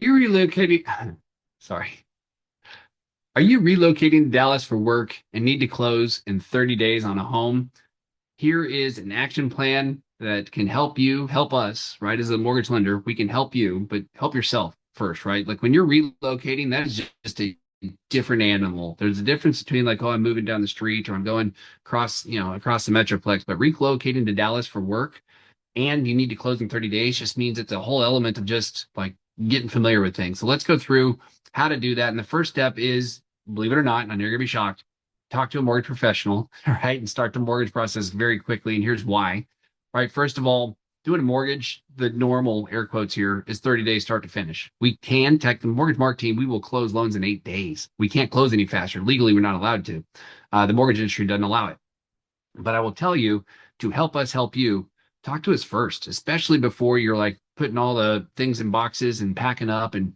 You relocating? Sorry. Are you relocating to Dallas for work and need to close in 30 days on a home? Here is an action plan that can help you, help us, right? As a mortgage lender, we can help you, but help yourself first, right? Like when you're relocating, that is just a different animal. There's a difference between like, oh, I'm moving down the street or I'm going across the Metroplex, but relocating to Dallas for work and you need to close in 30 days just means it's a whole element of just like getting familiar with things. So let's go through how to do that. And the first step is, believe it or not, and I know you're gonna be shocked, talk to a mortgage professional, right? And start the mortgage process very quickly. And here's why. Right. First of all, doing a mortgage, the normal air quotes here is 30 days start to finish. We can tech the mortgage market team, we will close loans in 8 days. We can't close any faster. Legally, we're not allowed to. The mortgage industry doesn't allow it. But I will tell you to help us help you, talk to us first, especially before you're like putting all the things in boxes and packing up and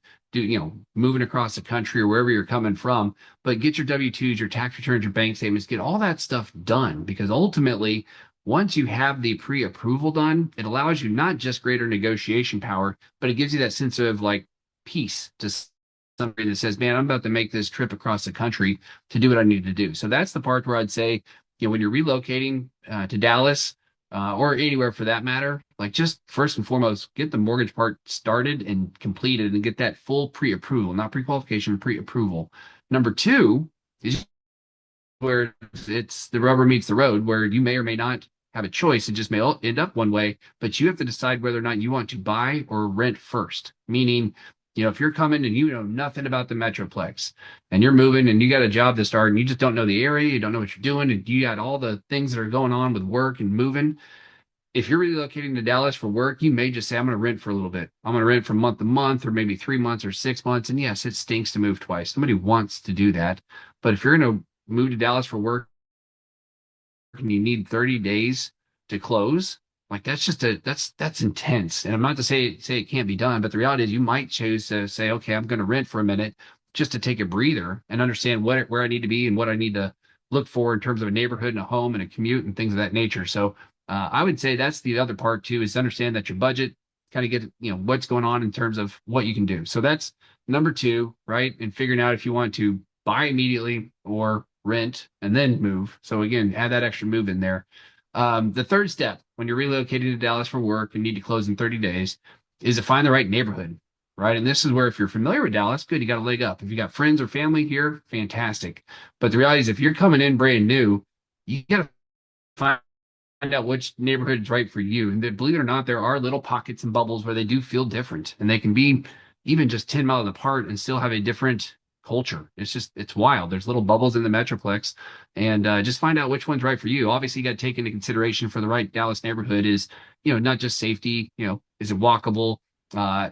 moving across the country or wherever you're coming from. But get your W-2s, your tax returns, your bank statements, get all that stuff done because ultimately, once you have the pre-approval done, it allows you not just greater negotiation power, but it gives you that sense of like peace to somebody that says, man, I'm about to make this trip across the country to do what I need to do. So that's the part where I'd say, when you're relocating to Dallas or anywhere for that matter, like just first and foremost, get the mortgage part started and completed and get that full pre-approval, not pre-qualification, pre-approval. Number two is where it's the rubber meets the road, where you may or may not have a choice. It just may end up one way, but you have to decide whether or not you want to buy or rent first. Meaning, if you're coming and you know nothing about the Metroplex and you're moving and you got a job to start and you just don't know the area, you don't know what you're doing, and you got all the things that are going on with work and moving. If you're relocating to Dallas for work, you may just say, I'm going to rent for a little bit. I'm going to rent from month to month or maybe 3 months or 6 months. And yes, it stinks to move twice. Somebody wants to do that. But if you're going to move to Dallas for work, and you need 30 days to close, like that's intense. And I'm not to say it can't be done, but the reality is you might choose to say, okay, I'm going to rent for a minute just to take a breather and understand where I need to be and what I need to look for in terms of a neighborhood and a home and a commute and things of that nature. So I would say that's the other part too, is to understand that your budget, kind of get what's going on in terms of what you can do. So that's number two, right? And figuring out if you want to buy immediately or rent and then move. So again, add that extra move in there. The third step when you're relocating to Dallas for work and need to close in 30 days is to find the right neighborhood, right? And this is where if you're familiar with Dallas, good, you got a leg up. If you got friends or family here, fantastic. But the reality is if you're coming in brand new, you got to find out which neighborhood is right for you. And believe it or not, there are little pockets and bubbles where they do feel different and they can be even just 10 miles apart and still have a different culture. It's wild. There's little bubbles in the Metroplex and just find out which one's right for you. Obviously, you got to take into consideration for the right Dallas neighborhood is, not just safety, is it walkable,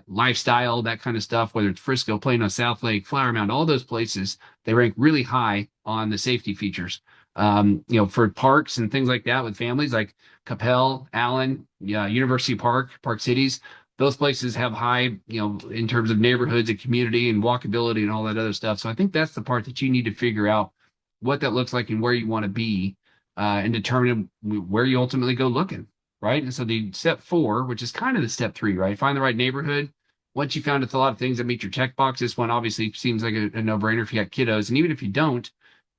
lifestyle, that kind of stuff, whether it's Frisco, Plano, South Lake, Flower Mound, all those places, they rank really high on the safety features. For parks and things like that with families like Capel, Allen, yeah, University Park, Park Cities, those places have high, in terms of neighborhoods and community and walkability and all that other stuff. So I think that's the part that you need to figure out what that looks like and where you want to be, and determine where you ultimately go looking, right? And so the step four, which is kind of the step three, right? Find the right neighborhood. Once you found it's a lot of things that meet your check box, this one obviously seems like a no-brainer if you got kiddos. And even if you don't,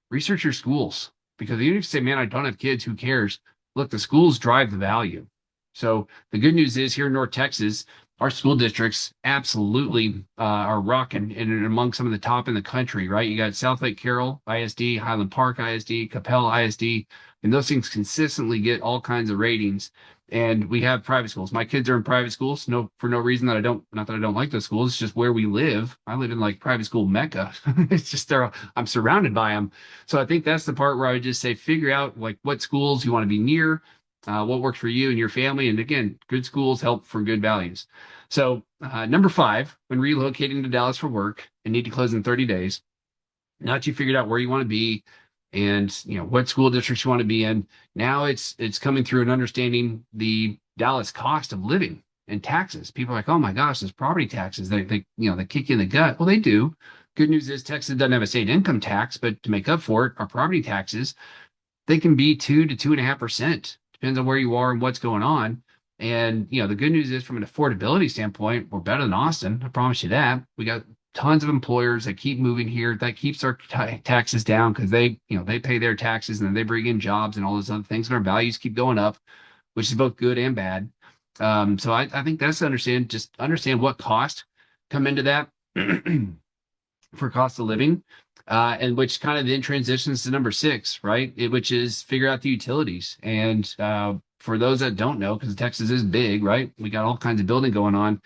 research your schools because even if you say, man, I don't have kids, who cares? Look, the schools drive the value. So the good news is here in North Texas, our school districts absolutely are rocking and among some of the top in the country, right? You got South Lake Carroll ISD, Highland Park ISD, Capel ISD, and those things consistently get all kinds of ratings. And we have private schools. My kids are in private schools, no, for no reason that I don't, not that I don't like those schools. It's just where we live. I live in like private school Mecca. It's just there. I'm surrounded by them. So I think that's the part where I would just say, figure out like what schools you want to be near, what works for you and your family. And again, good schools help for good values. So number five, when relocating to Dallas for work and need to close in 30 days, now that you figured out where you want to be and what school districts you want to be in, now it's coming through and understanding the Dallas cost of living and taxes. People are like, oh my gosh, there's property taxes. They kick you in the gut. Well, they do. Good news is Texas doesn't have a state income tax, but to make up for it, our property taxes, they can be 2 to 2.5%. Depends on where you are and what's going on. And the good news is from an affordability standpoint, we're better than Austin. I promise you that. We got tons of employers that keep moving here. That keeps our taxes down because they pay their taxes and then they bring in jobs and all those other things. And our values keep going up, which is both good and bad. So I think that's to understand what cost come into that for cost of living, and which kind of then transitions to number six, right? Which is figure out the utilities. And for those that don't know, because Texas is big, right? We got all kinds of building going on.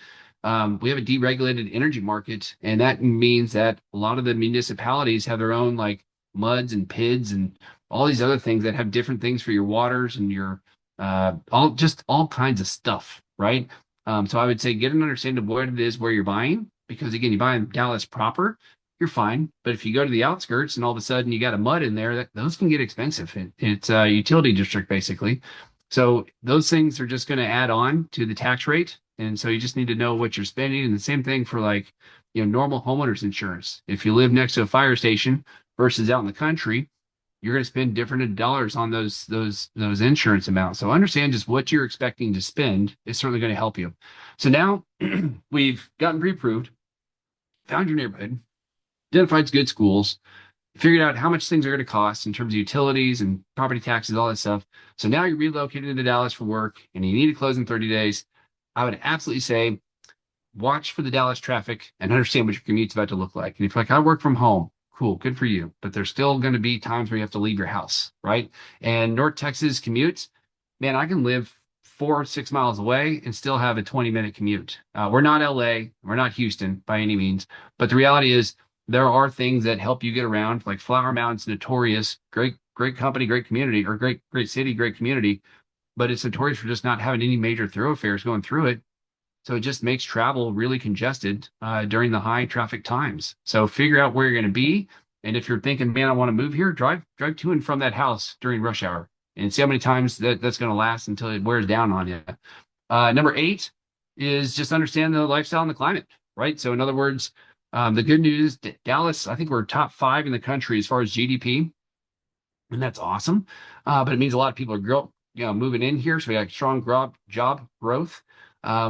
We have a deregulated energy market, and that means that a lot of the municipalities have their own like MUDs and PIDs and all these other things that have different things for your waters and your all kinds of stuff, right? So I would say get an understanding of what it is where you're buying, because again, you buy in Dallas proper, you're fine. But if you go to the outskirts and all of a sudden you got a mud in there, those can get expensive. It's a utility district basically. So those things are just going to add on to the tax rate. And so you just need to know what you're spending. And the same thing for like, normal homeowners insurance. If you live next to a fire station versus out in the country, you're going to spend different dollars on those insurance amounts. So understand just what you're expecting to spend is certainly going to help you. So now we've gotten pre-approved, found your neighborhood, identified good schools, figured out how much things are going to cost in terms of utilities and property taxes, all that stuff. So now you're relocated to Dallas for work and you need to close in 30 days. I would absolutely say watch for the Dallas traffic and understand what your commute's about to look like. And if like I work from home, cool, good for you. But there's still going to be times where you have to leave your house, right? And North Texas commutes, man, I can live 4 or 6 miles away and still have a 20-minute commute. We're not LA, we're not Houston by any means, but the reality is there are things that help you get around. Like Flower Mound's notorious, great company, great community, or great city, great community, but it's notorious for just not having any major thoroughfares going through it. So it just makes travel really congested during the high traffic times. So figure out where you're going to be. And if you're thinking, man, I want to move here, drive to and from that house during rush hour and see how many times that's going to last until it wears down on you. Number eight is just understand the lifestyle and the climate, right? So in other words, the good news, Dallas, I think we're top five in the country as far as GDP, and that's awesome. But it means a lot of people are moving in here, so we got strong job growth,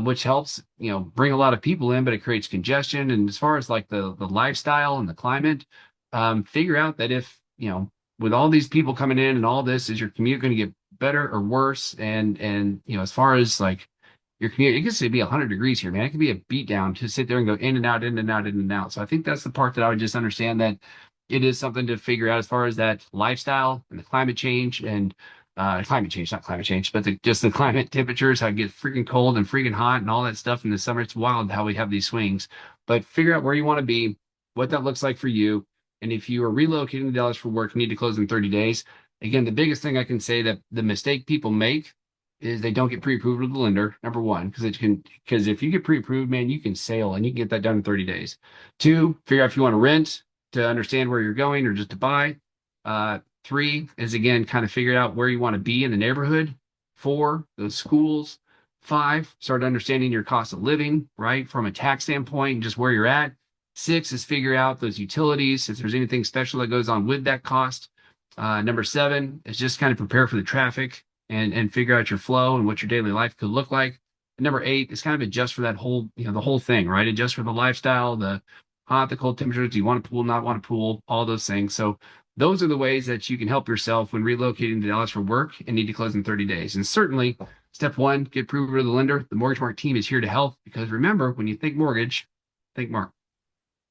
which helps bring a lot of people in, but it creates congestion. And as far as like the lifestyle and the climate, figure out that if with all these people coming in and all this, is your commute going to get better or worse? And as far as like your commute, it gets to be 100 degrees here, man. It can be a beat down to sit there and go in and out, in and out, in and out. So I think that's the part that I would just understand that it is something to figure out as far as that lifestyle and the climate change and climate change, not climate change, but just the climate temperatures, how it gets freaking cold and freaking hot and all that stuff in the summer. It's wild how we have these swings, but figure out where you want to be, what that looks like for you. And if you are relocating to Dallas for work, you need to close in 30 days. Again, the biggest thing I can say that the mistake people make is they don't get pre-approved with the lender, number one, because if you get pre-approved, man, you can sail and you can get that done in 30 days. Two, figure out if you want to rent to understand where you're going or just to buy. Three is again kind of figure out where you want to be in the neighborhood. Four, those schools. Five, start understanding your cost of living, right? From a tax standpoint, and just where you're at. Six is figure out those utilities, if there's anything special that goes on with that cost. Number seven is just kind of prepare for the traffic and figure out your flow and what your daily life could look like. And number eight is kind of adjust for that whole, the whole thing, right? Adjust for the lifestyle, the hot, the cold temperatures. Do you want a pool, not want a pool, all those things. So those are the ways that you can help yourself when relocating to Dallas for work and need to close in 30 days. And certainly, step one, get approved with the lender. The Mortgage Mark team is here to help because remember, when you think mortgage, think Mark.